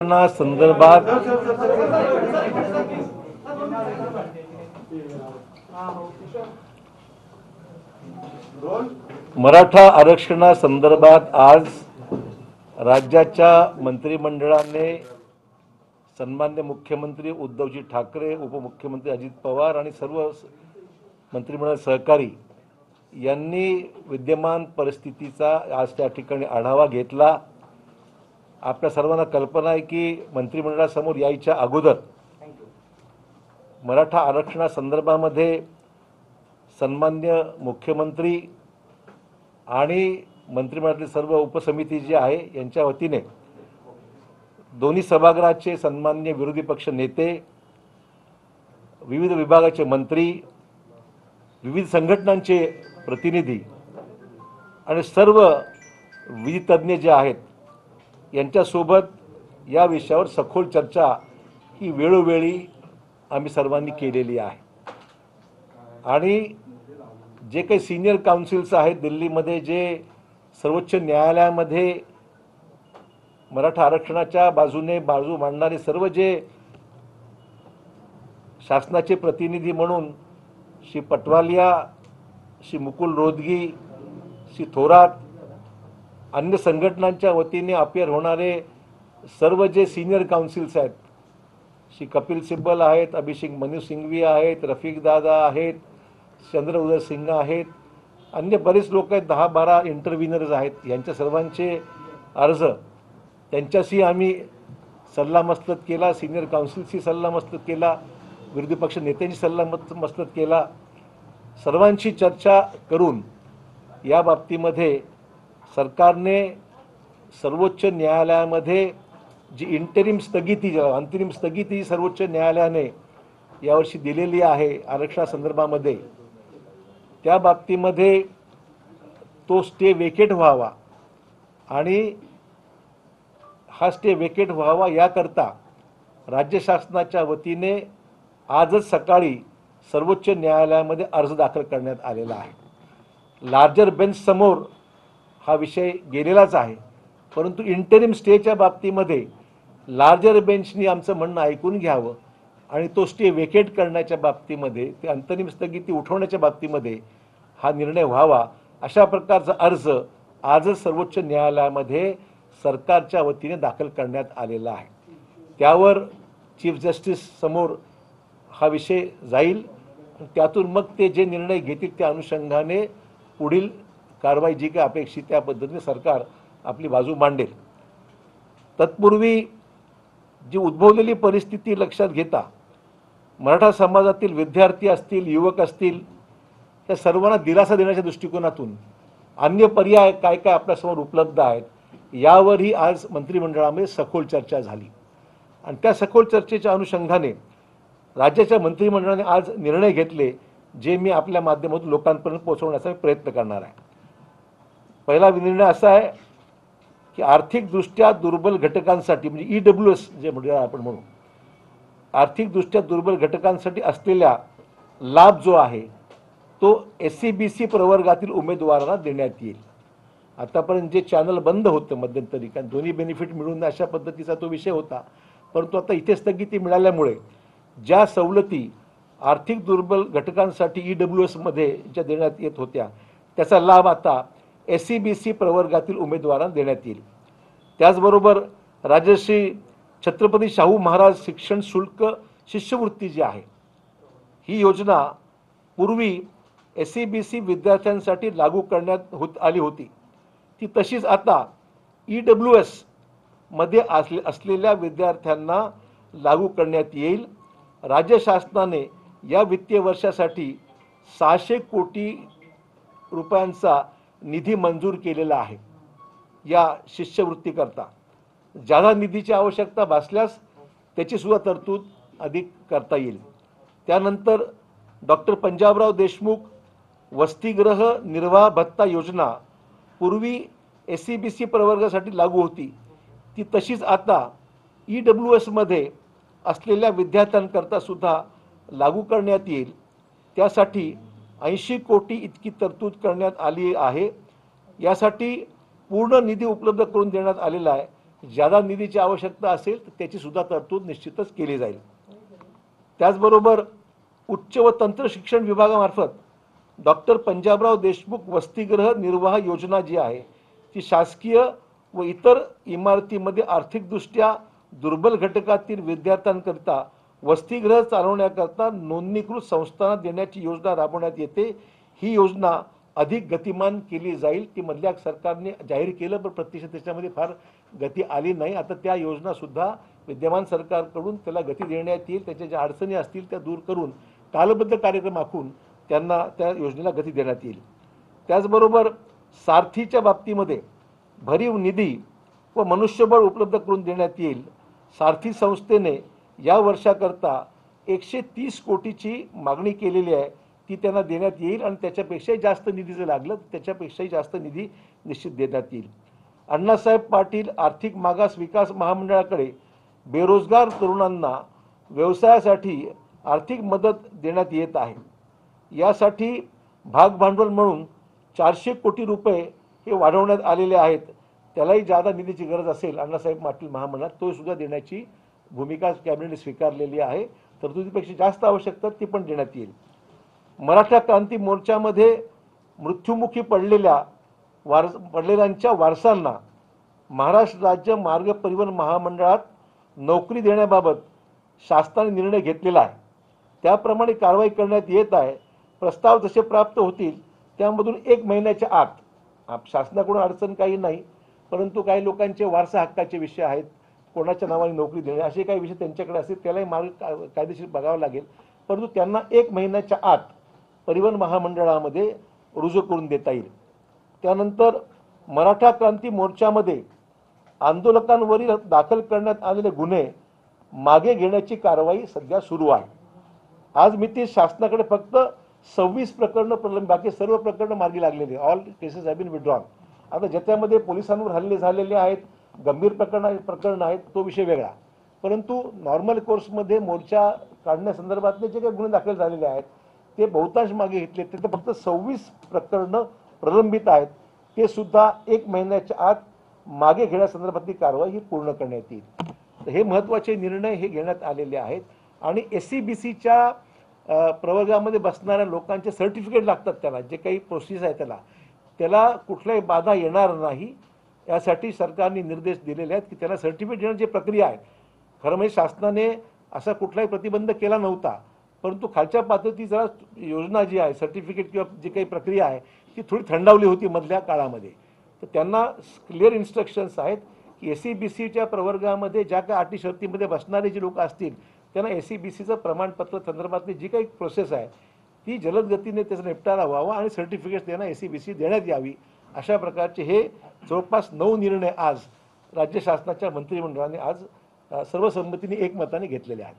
संदर्भात मराठा आरक्षणासंदर्भात आज राज्याच्या मंत्रिमंडळाने सन्मान्य मुख्यमंत्री उद्धवजी ठाकरे, उपमुख्यमंत्री अजित पवार आणि सर्व मंत्रिमंडळ सहकारी यांनी विद्यमान परिस्थितीचा आज त्या ठिकाणी आढावा घेतला। आपल्या सर्वांना कल्पना आहे की मंत्रिमंडळासमोर यायच्या अगोदर मराठा आरक्षणासंदर्भामध्ये सन्मान्य मुख्यमंत्री आणि मंत्रिमंडळातील सर्व उपसमिती जी आहे यांच्या वतीने दोन्ही सभागृहाचे सन्मान्य विरोधी पक्ष नेते, विविध विभागाचे मंत्री, विविध संघटनांचे प्रतिनिधी आणि सर्व विधितज्ञ जे आहेत यांच्यासोबत या विषयावर सखोल चर्चा ही वेळोवेळी आम्ही सर्वांनी केलेली आहे। आणि जे काही सिनियर काउन्सिल्स आहेत दिल्लीमध्ये, जे सर्वोच्च न्यायालयामध्ये मराठा आरक्षणाच्या बाजूने बाजू मांडणारे सर्व जे शासनाचे प्रतिनिधी म्हणून श्री पटवालिया, श्री मुकुल रोहतगी, श्री थोरात, अन्य संघटनांच्या वतीने अपियर होणारे सर्व जे सिनियर काउन्सिल्स आहेत, श्री कपिल सिब्बल आहेत, अभिषेक मनु सिंघवी आहेत, रफिक दादा आहेत, चंद्र उदय सिंह आहेत, अन्य बरेच लोक आहेत, 10-12 इंटरव्हिनर्स आहेत। यांच्या सर्वांचे अर्ज त्यांच्याशी आम्ही सल्लामसलत केला, सिनियर काउन्सिलशी सल्लामसलत केला, विरोधी पक्ष नेत्यांशी सल्लामसलत केला। सर्वांशी चर्चा करून या बाबतीमध्ये सरकारने सर्वोच्च न्यायालयामध्ये जी इंटरिम स्थगिती, अंतरिम स्थगिती सर्वोच्च न्यायालयाने यावर्षी दिलेली आहे आरक्षणासंदर्भामध्ये, त्या बाबतीमध्ये तो स्टे वेकेट व्हावा आणि हा स्टे वेकेट व्हावा याकरता राज्य शासनाच्या वतीने आजच सकाळी सर्वोच्च न्यायालयामध्ये अर्ज दाखल करण्यात आलेला आहे। लार्जर बेंच समोर हा विषय गेलेलाच आहे, परंतु इंटरिम स्टेच्या बाबतीमध्ये लार्जर बेंचनी आमचं म्हणणं ऐकून घ्यावं आणि तो स्टे वेकेट करण्याच्या बाबतीमध्ये, ते अंतरिम स्थगिती उठवण्याच्या बाबतीमध्ये हा निर्णय व्हावा, अशा प्रकारचा अर्ज आजच सर्वोच्च न्यायालयामध्ये सरकारच्या वतीने दाखल करण्यात आलेला आहे। त्यावर चीफ जस्टिस समोर हा विषय जाईल, त्यातून मग ते जे निर्णय घेतील त्या अनुषंगाने पुढील कारवाई जी काही अपेक्षित त्या पद्धतीने सरकार आपली बाजू मांडेल। तत्पूर्वी जी उद्भवलेली परिस्थिती लक्षात घेता मराठा समाजातील विद्यार्थी असतील, युवक असतील, त्या सर्वांना दिलासा देण्याच्या दृष्टिकोनातून अन्य पर्याय काय काय आपल्यासमोर उपलब्ध आहेत यावरही आज मंत्रिमंडळामध्ये सखोल चर्चा झाली। आणि त्या सखोल चर्चेच्या अनुषंगाने राज्याच्या मंत्रिमंडळाने आज निर्णय घेतले, जे मी आपल्या माध्यमातून लोकांपर्यंत पोहोचवण्याचा प्रयत्न करणार आहे। पहिला निर्णय असा आहे की आर्थिकदृष्ट्या दुर्बल घटकांसाठी, म्हणजे EWS जे म्हणूया आपण म्हणू, आर्थिकदृष्ट्या दुर्बल घटकांसाठी असलेला लाभ जो आहे तो SC-BC प्रवर्गातील उमेदवारांना देण्यात येईल। आतापर्यंत जे चॅनल बंद होतं मध्यंतरी, कारण दोन्ही बेनिफिट मिळून अशा पद्धतीचा तो विषय होता, परंतु आता इथे स्थगिती मिळाल्यामुळे ज्या सवलती आर्थिक दुर्बल घटकांसाठी EWS मध्ये ज्या देण्यात येत होत्या त्याचा लाभ आता SC-BC प्रवर्गातील उमेदवारांना देण्यात येईल। त्याचबरोबर राजश्री छत्रपती शाहू महाराज शिक्षण शुल्क शिष्यवृत्ती जी आहे ही योजना पूर्वी SC-BC विद्यार्थ्यांसाठी लागू करण्यात आली होती, ती तशीच आता EWS मध्ये असलेल्या विद्यार्थ्यांना लागू करण्यात येईल। राज्य शासनाने या वित्तीय वर्षासाठी 600 कोटी रुपयांचा निधी मंजूर केलेला आहे या शिष्यवृत्तीकरता। ज्यादा निधीची आवश्यकता भासल्यास त्याची सुद्धा तरतूद अधिक करता येईल। त्यानंतर डॉक्टर पंजाबराव देशमुख वसतिगृह निर्वाह भत्ता योजना पूर्वी SC-BC प्रवर्गासाठी लागू होती, ती तशीच आता EWS मध्ये असलेल्या विद्यार्थ्यांकरता सुद्धा लागू करण्यात येईल। त्यासाठी 80 कोटी इतकी तरतूद करण्यात आली आहे। यासाठी पूर्ण निधी उपलब्ध करून देण्यात आलेला आहे। ज्यादा निधीची आवश्यकता असेल तर त्याची सुद्धा तरतूद निश्चितच केली जाईल। त्याचबरोबर उच्च व तंत्र शिक्षण विभागामार्फत डॉक्टर पंजाबराव देशमुख वसतिगृह निर्वाह योजना जी आहे ती शासकीय व इतर इमारतीमध्ये आर्थिकदृष्ट्या दुर्बल घटकातील विद्यार्थ्यांकरिता वसतिगृह चालवण्याकरता नोंदणीकृत संस्थांना देण्याची योजना राबवण्यात येते। ही योजना अधिक गतिमान केली जाईल। ती मधल्या सरकारने जाहीर केलं पण प्रत्यक्ष त्याच्यामध्ये फार गती आली नाही। आता त्या योजना सुद्धा विद्यमान सरकारकडून त्याला गती देण्यात येईल। त्याच्या ज्या अडचणी असतील त्या दूर करून कालबद्ध कार्यक्रम आखून त्यांना त्या योजनेला गती देण्यात येईल। त्याचबरोबर सारथीच्या बाबतीमध्ये भरीव निधी व मनुष्यबळ उपलब्ध करून देण्यात येईल। सारथी संस्थेने या वर्षाकरता 130 कोटीची मागणी केलेली आहे, ती त्यांना देण्यात येईल आणि त्याच्यापेक्षाही जास्त निधी जर लागलं तर त्याच्यापेक्षाही जास्त निधी निश्चित देण्यात येईल। अण्णासाहेब पाटील आर्थिक मागास विकास महामंडळाकडे बेरोजगार तरुणांना व्यवसायासाठी आर्थिक मदत देण्यात येत आहे। यासाठी भाग भांडवल म्हणून 400 कोटी रुपये हे वाढवण्यात आलेले आहेत। त्यालाही जादा निधीची गरज असेल अण्णासाहेब पाटील महामंडळात तो सुद्धा देण्याची भूमिका कॅबिनेटने स्वीकारलेली आहे। तरतुदीपेक्षा जास्त आवश्यकता ती पण देण्यात येईल। मराठा क्रांती मोर्चामध्ये मृत्युमुखी पडलेल्यांच्या वारसांना महाराष्ट्र राज्य मार्ग परिवहन महामंडळात नोकरी देण्याबाबत शासनाने निर्णय घेतलेला आहे। त्याप्रमाणे कारवाई करण्यात येत आहे। प्रस्ताव जसे प्राप्त होतील त्यामधून 1 महिन्याच्या आत शासनाकडून अडचण काही नाही, परंतु काही लोकांचे वारसा हक्काचे विषय आहेत, कोणाच्या नावाने नोकरी देणे असे काही विषय त्यांच्याकडे असतील, त्यालाही मार्ग कायदेशीर बघावं लागेल। परंतु त्यांना 1 महिन्याच्या आत परिवहन महामंडळामध्ये रुजू करून देता येईल। त्यानंतर मराठा क्रांती मोर्चामध्ये आंदोलकांवरील दाखल करण्यात आलेले गुन्हे मागे घेण्याची कारवाई सध्या सुरू आहे। आज मिती शासनाकडे फक्त 26 प्रकरणं प्रलंबित, बाकी सर्व प्रकरणं मार्गी लागलेली, all cases have been withdrawn. आता ज्याच्यामध्ये पोलिसांवर हल्ले झालेले आहेत, गंभीर प्रकरण आहेत तो विषय वेगळा, परंतु नॉर्मल कोर्समध्ये मोर्चा काढण्यासंदर्भातले जे काही गुन्हे दाखल झालेले आहेत ते बहुतांश मागे घेतले। ते फक्त 26 प्रकरणं प्रलंबित आहेत, ते सुद्धा 1 महिन्याच्या आत मागे घेण्यासंदर्भातली कारवाई ही पूर्ण करण्यात येईल। तर हे महत्त्वाचे निर्णय हे घेण्यात आलेले आहेत आणि SCBCच्या प्रवर्गामध्ये बसणाऱ्या लोकांचे सर्टिफिकेट लागतात, त्याला जे काही प्रोसेस आहे त्याला कुठल्याही बाधा येणार नाही यासाठी सरकारने निर्देश दिलेले आहेत की त्याला सर्टिफिकेट देण्याची प्रक्रिया आहे। खरं म्हणजे शासनाने असा कुठलाही प्रतिबंध केला नव्हता, परंतु खालच्या पातळीची जरा योजना जी आहे सर्टिफिकेट किंवा जी काही प्रक्रिया आहे ती थोडी थंडावली होती मधल्या काळामध्ये। तर त्यांना क्लिअर इन्स्ट्रक्शन्स आहेत की SCBCच्या प्रवर्गामध्ये ज्या काही अटी शर्तीमध्ये बसणारे जे लोक असतील त्यांना SCBCचं प्रमाणपत्र संदर्भातली जी काही प्रोसेस आहे ती जलद गतीने त्याचा निपटारा व्हावा आणि सर्टिफिकेट्स त्यांना SCBC देण्यात यावी। अशा प्रकारचे हे जवळपास 9 निर्णय आज राज्य शासनाच्या मंत्रिमंडळाने आज सर्वसंमतीने एकमताने घेतलेले आहेत।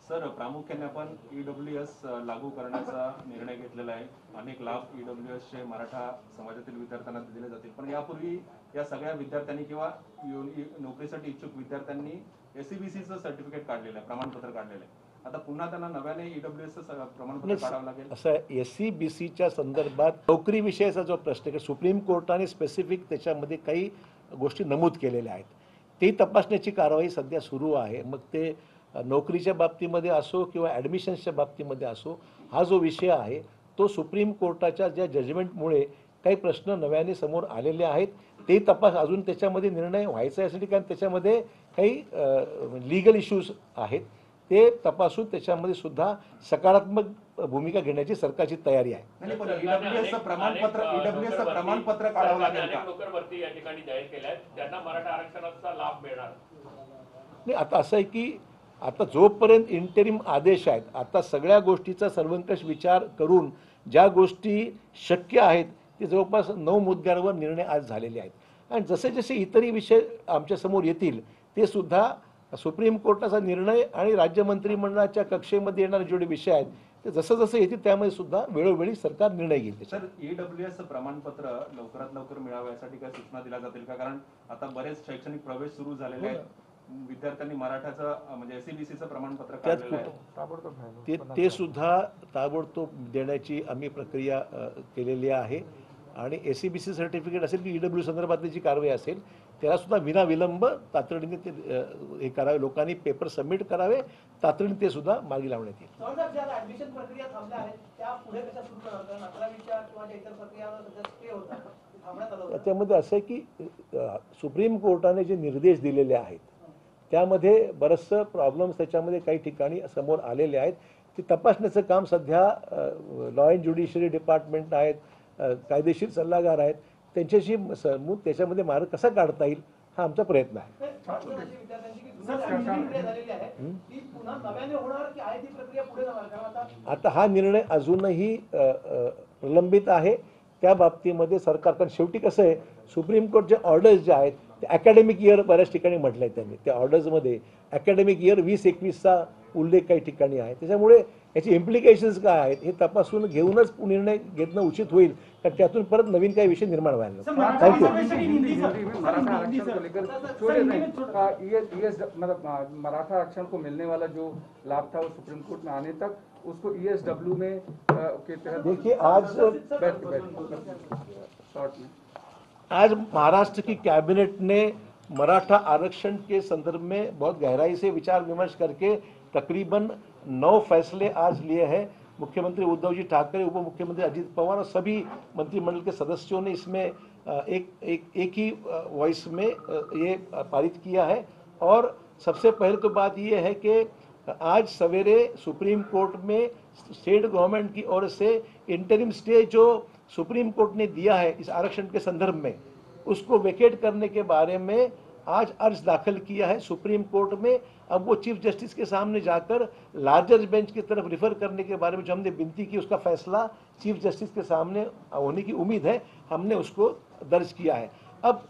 सर, प्रामुख्याने आपण EWS लागू करण्याचा निर्णय घेतलेला आहे। अनेक लाभ EWSचे मराठा समाजातील विद्यार्थ्यांना दिले जातील, पण यापूर्वी या सगळ्या विद्यार्थ्यांनी किंवा नोकरीसाठी इच्छुक विद्यार्थ्यांनी SCBCचं सर्टिफिकेट काढलेलं आहे, प्रमाणपत्र काढलेलं आहे। आता पुन्हा त्यांना नव्याने EWSचं प्रमाणपत्र काढावं लागेल। असं SCBCच्या संदर्भात नोकरी विषयाचा जो प्रश्न आहे सुप्रीम कोर्टाने स्पेसिफिक त्याच्यामध्ये काही गोष्टी नमूद केलेल्या आहेत, ते तपासण्याची कारवाई सध्या सुरू आहे। मग ते नोकरीच्या बाबतीमध्ये असो किंवा ॲडमिशन्सच्या बाबतीमध्ये असो, हा जो विषय आहे तो सुप्रीम कोर्टाच्या ज्या जजमेंटमुळे काही प्रश्न नव्याने समोर आलेले आहेत, ते तपास अजून त्याच्यामध्ये निर्णय व्हायचा यासाठी, कारण त्याच्यामध्ये काही लीगल इश्यूज आहेत, ते तपासून त्याच्यामध्ये सुद्धा सकारात्मक भूमिका घेण्याची सरकारची तयारी आहे। EWSचं प्रमाणपत्र काढावं लागेल का? नोकरभरती या ठिकाणी जाहीर केल्या, त्यांना मराठा आरक्षणाचा लाभ मिळणार नाही। आता असं आहे की आता जोपर्यंत इंटरिम आदेश आहेत, आता सगळ्या गोष्टीचा सर्वंकष विचार करून ज्या गोष्टी शक्य आहेत ते जवळपास 9 मुद्द्यांवर निर्णय आज झालेले आहेत आणि जसे जसे इतरही विषय आमच्यासमोर येतील ते सुद्धा सुप्रीम कोर्टाचा निर्णय आणि राज्य मंत्रिमंडळाच्या कक्षेमध्ये येणारे जेवढे विषय आहेत ते जसं जसं येतील त्यामध्ये सुद्धा वेळोवेळी सरकार निर्णय घेईल। सर, EWS प्रमाणपत्र लवकरात लवकर मिळावं यासाठी काय सूचना दिल्या जातील का? कारण आता बरेच शैक्षणिक प्रवेश सुरू झालेले आहेत, विद्यार्थ्यांनी मराठाचं म्हणजे SCBCचं प्रमाणपत्र काढलेलं आहे, ते सुद्धा ताबडतोब देण्याची आम्ही प्रक्रिया केलेली आहे आणि SCBC सर्टिफिकेट असेल की EW संदर्भातली जी कारवाई असेल त्याला सुद्धा विनाविलंब तातडीने ते हे करावे, लोकांनी पेपर सबमिट करावे, तातडीने ते सुद्धा मार्गी लावण्यात येईल. साहेब, ज्या ऍडमिशन प्रक्रिया थांबल्या आहेत त्या पुढे कशा सुरू करणार? कारण 11वीच्या किंवा ज्या इतर प्रक्रियांवर सध्या स्टे होता, ते थांबण्यात आलं होतं. त्याच्यामध्ये असं आहे की सुप्रीम कोर्टाने जे निर्देश दिलेले आहेत त्यामध्ये बरंचसं प्रॉब्लेम्स त्याच्यामध्ये काही ठिकाणी समोर आलेले आहेत. ते तपासण्याचं काम सध्या लॉ अँड ज्युडिशरी डिपार्टमेंट आहेत, कायदेशीर सल्लागार आहेत, त्यांच्याशी त्याच्यामध्ये मार्ग कसा काढता येईल हा आमचा प्रयत्न आहे. विद्यार्थ्यांची की जुनी ऍडमिशन प्रक्रिया झालेली आहे ती पुन्हा नव्याने होणार की आहे ती प्रक्रिया पुढे जाणार? कारण आता हा निर्णय अजूनही प्रलंबित आहे. त्या बाबतीमध्ये सरकार, कारण शेवटी कसं आहे, सुप्रीम कोर्टचे ऑर्डर्स जे आहेत ते अकॅडमिक इयर बऱ्याच ठिकाणी म्हटलं आहे त्यांनी, त्या ऑर्डर्समध्ये अकॅडमिक इयर 20-21चा उल्लेख काही ठिकाणी आहे. त्याच्यामुळे याचे इम्प्लिकेशन्स काय आहेत हे तपासून घेऊनच निर्णय घेणं उचित होईल, कारण त्यातून परत नवीन काही विषय निर्माण व्हायला नको. थँक्यू. मराठा आरक्षण को मिलने वाला जो लाभ था वो सुप्रीम कोर्ट में आने तक उसको ESW में के तहत देखिए आज महाराष्ट्र की कैबिनेट ने मराठा आरक्षण के संदर्भ में बहुत गहराई से विचार विमर्श करके तकरीबन 9 फैसले आज लिए हैं. मुख्यमंत्री उद्धव जी ठाकरे, उप मुख्यमंत्री अजित पवार और सभी मंत्रिमंडल के सदस्यों ने इसमें एक ही वॉइस में ये पारित किया है. और सबसे पहले तो बात ये है कि आज सवेरे सुप्रीम कोर्ट में स्टेट गवर्नमेंट की ओर से इंटरिम स्टे जो सुप्रीम कोर्ट ने दिया है इस आरक्षण के संदर्भ में, उसको वेकेट करने के बारे में आज अर्ज दाखिल किया है सुप्रीम कोर्ट में. अब वो चीफ जस्टिस के सामने जाकर लार्जर बेंच की तरफ रिफर करने के बारे में जो हमने विनती की, उसका फैसला चीफ जस्टिस के सामने होने की उम्मीद है. हमने उसको दर्ज किया है. अब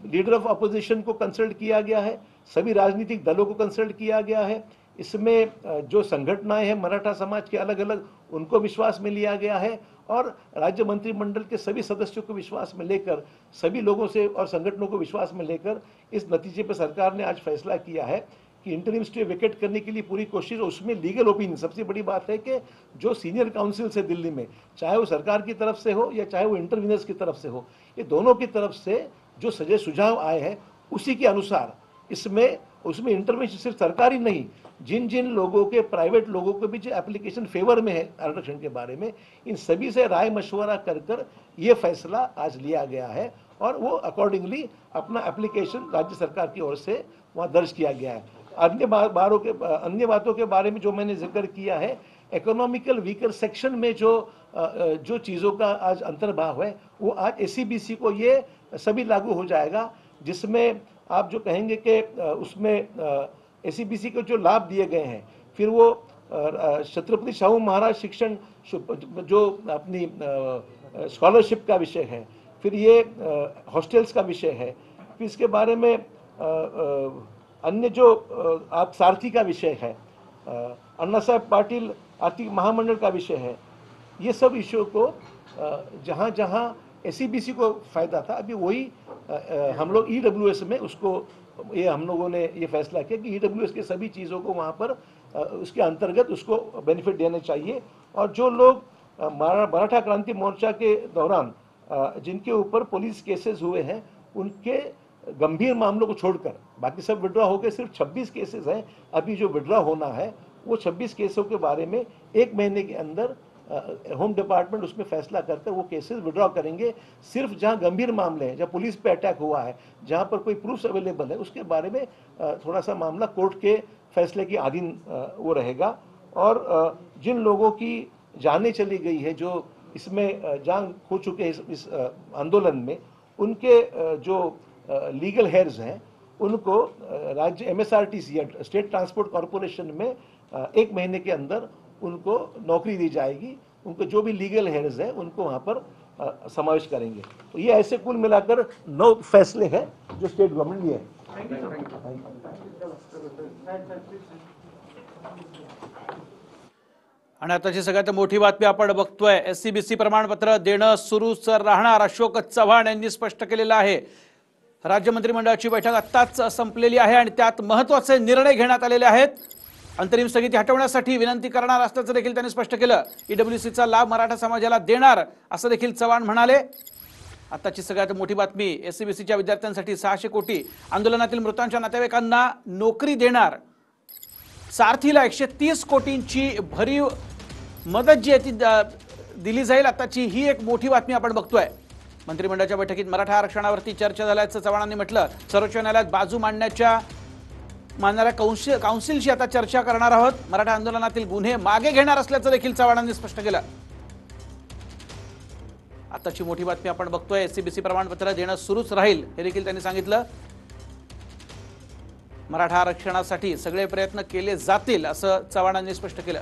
लीडर ऑफ अपोजिशन को कंसल्ट किया गया है, सभी राजनीतिक दलों को कंसल्ट किया गया है. इसमें जो संगठनाएं हैं मराठा समाज के अलग अलग, उनको विश्वास में लिया गया है. और राज्य मंत्रिमंडल के सभी सदस्यों को विश्वास में लेकर, सभी लोगों से और संगठनों को विश्वास में लेकर इस नतीजे पर सरकार ने आज फैसला किया है कि इंटरिम स्टे वेकेट करने के लिए पूरी कोशिश. उसमें लीगल ओपिनियन, सबसे बड़ी बात है कि जो सीनियर काउंसिल से दिल्ली में, चाहे वो सरकार की तरफ से हो या चाहे वो इंटरवीनर्स की तरफ से हो, ये दोनों की तरफ से जो सजे सुझाव आए हैं उसी के अनुसार उसमें इंटरवेंशन सिर्फ सरकारी नहीं, जिन जिन लोगों के, प्राइवेट लोगों के भी जो एप्लीकेशन फेवर में है आरक्षण के बारे में, इन सभी से राय मशवरा कर ये फैसला आज लिया गया है. और वो अकॉर्डिंगली अपना एप्लीकेशन राज्य सरकार की ओर से वहाँ दर्ज किया गया है. अन्य बातों के बारे में जो मैंने जिक्र किया है, इकोनॉमिकल वीकर सेक्शन में जो चीज़ों का आज अंतर्भाव है वो आज SCBC को ये सभी लागू हो जाएगा. जिसमें आप जो कहेंगे कि उसमें SCBC को जो लाभ दिए गए हैं, फिर वो छत्रपति शाहू महाराज शिक्षण जो अपनी स्कॉलरशिप का विषय है, फिर ये हॉस्टल्स का विषय है, फिर इसके बारे में अन्य जो आप सारथी का विषय है, अन्ना साहब पाटिल आर्थिक महामंडल का विषय है, ये सब इश्यू को जहाँ जहाँ SCBC को फायदा था, अभी वही हम लोग EWS में उसको, ये हम लोगों ने ये फैसला किया कि EWS के सभी चीज़ों को वहाँ पर उसके अंतर्गत उसको बेनिफिट देने चाहिए. और जो लोग मराठा क्रांति मोर्चा के दौरान जिनके ऊपर पुलिस केसेस हुए हैं, उनके गंभीर मामलों को छोड़कर बाकी सब विड्रॉ हो गए. सिर्फ 26 केसेस हैं अभी जो विड्रॉ होना है. वो 26 केसों के बारे में 1 महीने के अंदर होम डिपार्टमेंट उसमें फैसला करके वो केसेस विड्रॉ करेंगे. सिर्फ जहां गंभीर मामले हैं, जहां पुलिस पे अटैक हुआ है, जहां पर कोई प्रूफ्स अवेलेबल है, उसके बारे में थोड़ा सा मामला कोर्ट के फैसले के अधीन वो रहेगा. और जिन लोगों की जानें चली गई है, जो इसमें जान खो चुके हैं इस आंदोलन में, उनके जो लीगल हेयर्स हैं, उनको राज्य MSRTC या स्टेट ट्रांसपोर्ट कॉरपोरेशन में 1 महीने के अंदर उनको नौकरी दी जाएगी. उनको जो भी लीगल हेयर्स है उनको वहाँ पर समावेश करेंगे. तो ये ऐसे कुल मिलाकर 9 फैसले हैं जो स्टेट गवर्नमेंट लिए हैं. आणि आताची सगळ्यात मोठी बातमी आपण बघतोय. SCBC प्रमाणपत्र देणं सुरूच राहणार, अशोक चव्हाण यांनी स्पष्ट केलेलं आहे. राज्य मंत्रिमंडळाची बैठक आत्ताच संपलेली आहे आणि त्यात महत्त्वाचे निर्णय घेण्यात आलेले आहेत. अंतरिम स्थगिती हटवण्यासाठी विनंती करणार असल्याचं देखील त्यांनी स्पष्ट केलं. EWCचा लाभ मराठा समाजाला देणार असं देखील चव्हाण म्हणाले. आताची सगळ्यात मोठी बातमी, एससीबीसीच्या विद्यार्थ्यांसाठी 600 कोटी, आंदोलनातील मृतांच्या नातेवाईकांना नोकरी देणार. सारथीला 130 कोटींची भरीव मदत जी आहे ती दिली जाईल. आताची ही एक मोठी बातमी आपण बघतोय. मंत्रिमंडळाच्या बैठकीत मराठा आरक्षणावरती चर्चा झाल्याचं चव्हाणांनी म्हटलं. सर्वोच्च न्यायालयात बाजू मांडणाऱ्या काउन्सिलशी आता चर्चा करणार आहोत. मराठा आंदोलनातील गुन्हे मागे घेणार असल्याचं देखील चव्हाणांनी स्पष्ट केलं. आताची मोठी बातमी आपण बघतोय. एससीबीसी प्रमाणपत्र देणं सुरूच राहील हे देखील त्यांनी सांगितलं. मराठा आरक्षणासाठी सगळे प्रयत्न केले जातील असं चव्हाणांनी स्पष्ट केलं.